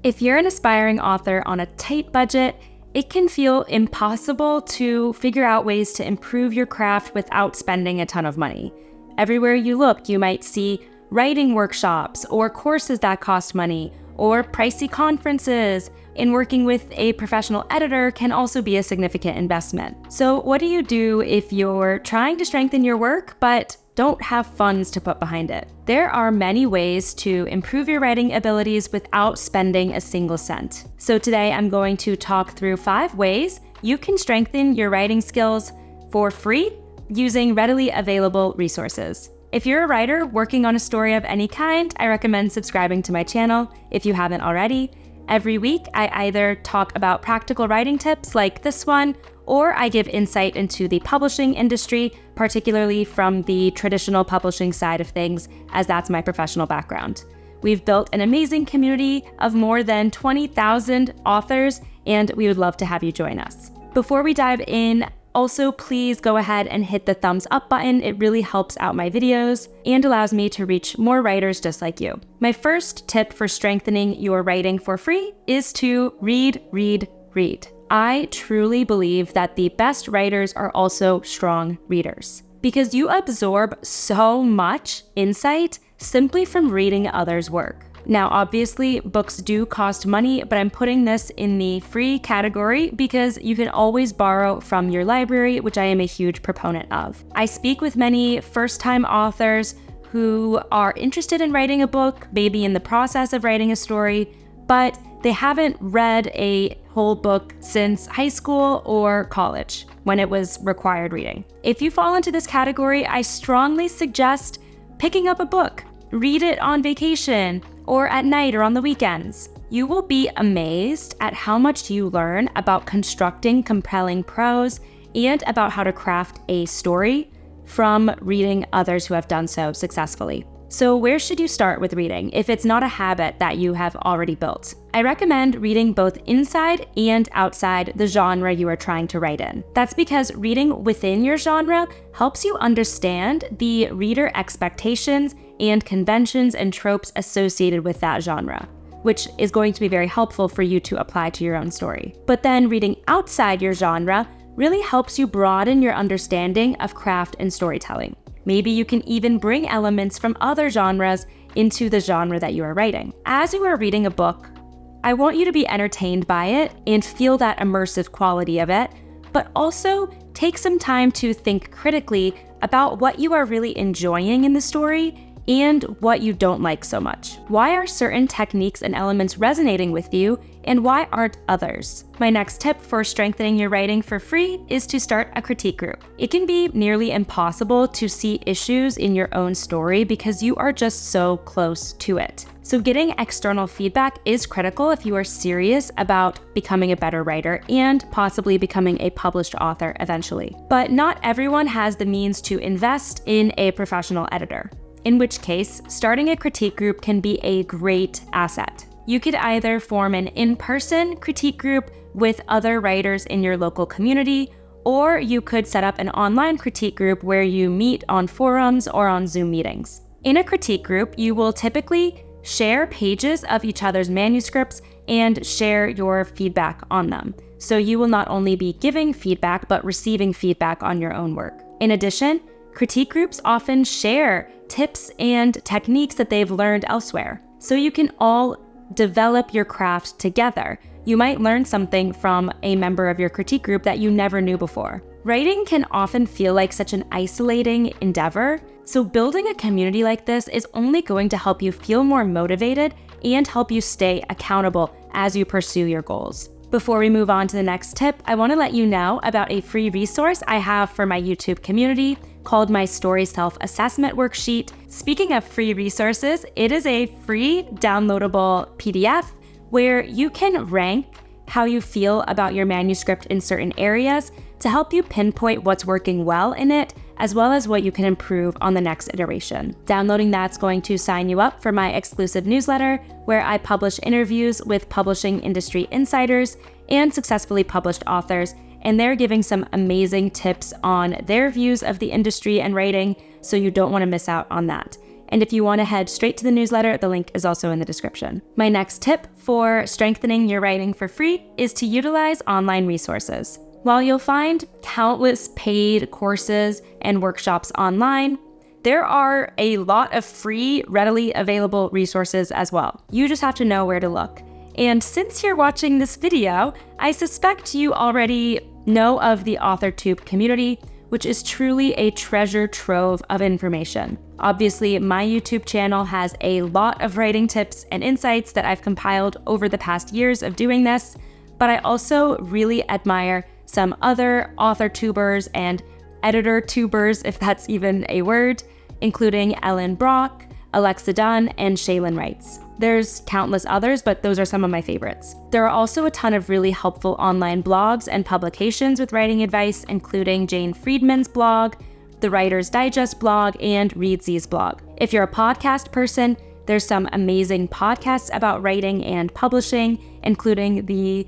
If you're an aspiring author on a tight budget, it can feel impossible to figure out ways to improve your craft without spending a ton of money. Everywhere you look, you might see writing workshops or courses that cost money or pricey conferences, and working with a professional editor can also be a significant investment. So what do you do if you're trying to strengthen your work but don't have funds to put behind it? There are many ways to improve your writing abilities without spending a single cent. So today I'm going to talk through 5 ways you can strengthen your writing skills for free using readily available resources. If you're a writer working on a story of any kind, I recommend subscribing to my channel if you haven't already. Every week, I either talk about practical writing tips like this one, or I give insight into the publishing industry, particularly from the traditional publishing side of things, as that's my professional background. We've built an amazing community of more than 20,000 authors, and we would love to have you join us. Before we dive in, also, please go ahead and hit the thumbs up button. It really helps out my videos and allows me to reach more writers just like you. My first tip for strengthening your writing for free is to read, read, read. I truly believe that the best writers are also strong readers because you absorb so much insight simply from reading others' work. Now, obviously, books do cost money, but I'm putting this in the free category because you can always borrow from your library, which I am a huge proponent of. I speak with many first-time authors who are interested in writing a book, maybe in the process of writing a story, but they haven't read a whole book since high school or college when it was required reading. If you fall into this category, I strongly suggest picking up a book. Read it on vacation or at night or on the weekends. You will be amazed at how much you learn about constructing compelling prose and about how to craft a story from reading others who have done so successfully. So where should you start with reading if it's not a habit that you have already built? I recommend reading both inside and outside the genre you are trying to write in. That's because reading within your genre helps you understand the reader expectations and conventions and tropes associated with that genre, which is going to be very helpful for you to apply to your own story. But then reading outside your genre really helps you broaden your understanding of craft and storytelling. Maybe you can even bring elements from other genres into the genre that you are writing. As you are reading a book, I want you to be entertained by it and feel that immersive quality of it, but also take some time to think critically about what you are really enjoying in the story and what you don't like so much. Why are certain techniques and elements resonating with you, and why aren't others? My next tip for strengthening your writing for free is to start a critique group. It can be nearly impossible to see issues in your own story because you are just so close to it. So getting external feedback is critical if you are serious about becoming a better writer and possibly becoming a published author eventually. But not everyone has the means to invest in a professional editor, in which case, starting a critique group can be a great asset. You could either form an in-person critique group with other writers in your local community, or you could set up an online critique group where you meet on forums or on Zoom meetings. In a critique group, you will typically share pages of each other's manuscripts and share your feedback on them. So you will not only be giving feedback, but receiving feedback on your own work. In addition, critique groups often share tips and techniques that they've learned elsewhere, so you can all develop your craft together. You might learn something from a member of your critique group that you never knew before. Writing can often feel like such an isolating endeavor, so building a community like this is only going to help you feel more motivated and help you stay accountable as you pursue your goals. Before we move on to the next tip, I want to let you know about a free resource I have for my YouTube community called my Story Self-Assessment Worksheet. Speaking of free resources, it is a free downloadable PDF where you can rank how you feel about your manuscript in certain areas to help you pinpoint what's working well in it, as well as what you can improve on the next iteration. Downloading that's going to sign you up for my exclusive newsletter, where I publish interviews with publishing industry insiders and successfully published authors, and they're giving some amazing tips on their views of the industry and writing, so you don't want to miss out on that. And if you want to head straight to the newsletter, the link is also in the description. My next tip for strengthening your writing for free is to utilize online resources. While you'll find countless paid courses and workshops online, there are a lot of free, readily available resources as well. You just have to know where to look. And since you're watching this video, I suspect you already know of the AuthorTube community, which is truly a treasure trove of information. Obviously, my YouTube channel has a lot of writing tips and insights that I've compiled over the past years of doing this, but I also really admire some other author tubers and editor tubers, if that's even a word, including Ellen Brock, Alexa Dunn, and Shaylin Wrights. There's countless others, but those are some of my favorites. There are also a ton of really helpful online blogs and publications with writing advice, including Jane Friedman's blog, the Writer's Digest blog, and Readsy's blog. If you're a podcast person, there's some amazing podcasts about writing and publishing, including the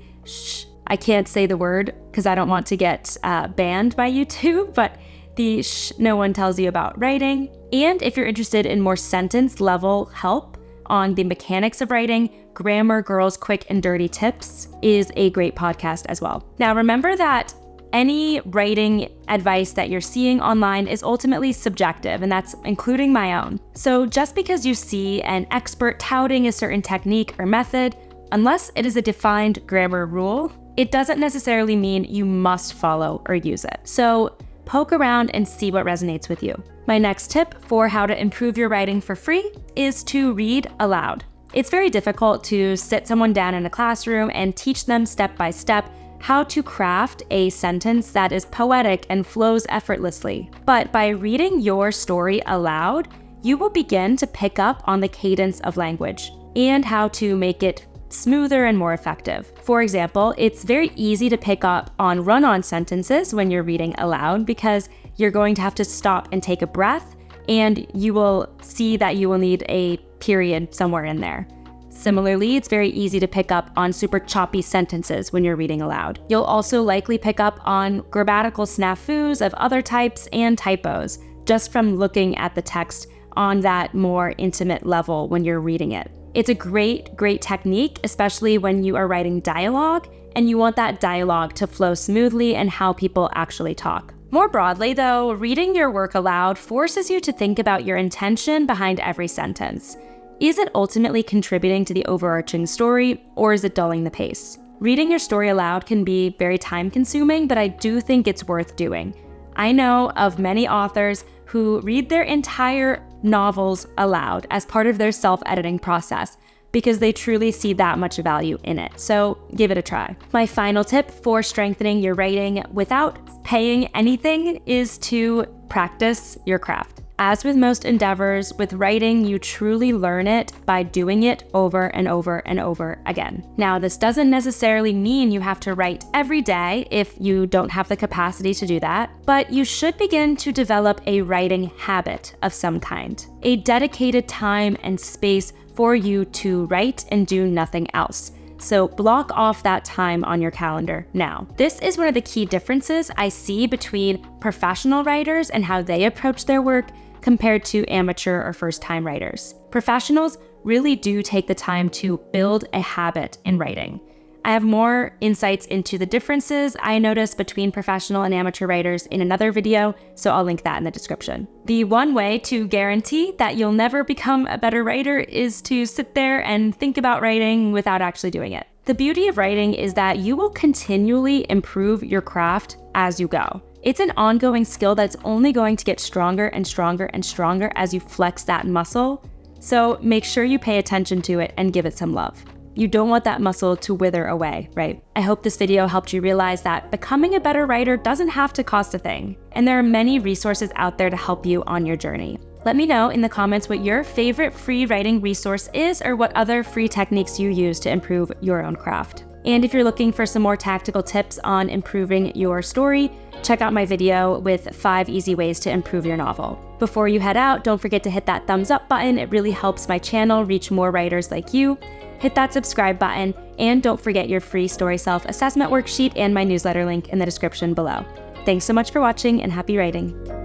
I can't say the word because I don't want to get banned by YouTube, but the No One Tells You About Writing. And if you're interested in more sentence level help on the mechanics of writing, Grammar Girls Quick and Dirty Tips is a great podcast as well. Now, remember that any writing advice that you're seeing online is ultimately subjective, and that's including my own. So just because you see an expert touting a certain technique or method, unless it is a defined grammar rule, it doesn't necessarily mean you must follow or use it. So poke around and see what resonates with you. My next tip for how to improve your writing for free is to read aloud. It's very difficult to sit someone down in a classroom and teach them step by step how to craft a sentence that is poetic and flows effortlessly. But by reading your story aloud, you will begin to pick up on the cadence of language and how to make it smoother and more effective. For example, it's very easy to pick up on run-on sentences when you're reading aloud because you're going to have to stop and take a breath, and you will see that you will need a period somewhere in there. Similarly, it's very easy to pick up on super choppy sentences when you're reading aloud. You'll also likely pick up on grammatical snafus of other types and typos just from looking at the text on that more intimate level when you're reading it. It's a great technique, especially when you are writing dialogue and you want that dialogue to flow smoothly and how people actually talk. More broadly, though, reading your work aloud forces you to think about your intention behind every sentence. Is it ultimately contributing to the overarching story, or is it dulling the pace? Reading your story aloud can be very time-consuming, but I do think it's worth doing. I know of many authors who read their entire novels aloud as part of their self-editing process because they truly see that much value in it. So give it a try. My final tip for strengthening your writing without paying anything is to practice your craft. As with most endeavors, with writing, you truly learn it by doing it over and over and over again. Now, this doesn't necessarily mean you have to write every day if you don't have the capacity to do that, but you should begin to develop a writing habit of some kind, a dedicated time and space for you to write and do nothing else. So block off that time on your calendar now. This is one of the key differences I see between professional writers and how they approach their work compared to amateur or first-time writers. Professionals really do take the time to build a habit in writing. I have more insights into the differences I notice between professional and amateur writers in another video, so I'll link that in the description. The one way to guarantee that you'll never become a better writer is to sit there and think about writing without actually doing it. The beauty of writing is that you will continually improve your craft as you go. It's an ongoing skill that's only going to get stronger and stronger and stronger as you flex that muscle, so make sure you pay attention to it and give it some love. You don't want that muscle to wither away, right? I hope this video helped you realize that becoming a better writer doesn't have to cost a thing, and there are many resources out there to help you on your journey. Let me know in the comments what your favorite free writing resource is or what other free techniques you use to improve your own craft. And if you're looking for some more tactical tips on improving your story, check out my video with 5 easy ways to improve your novel. Before you head out, don't forget to hit that thumbs up button. It really helps my channel reach more writers like you. Hit that subscribe button, and don't forget your free story self-assessment worksheet and my newsletter link in the description below. Thanks so much for watching, and happy writing.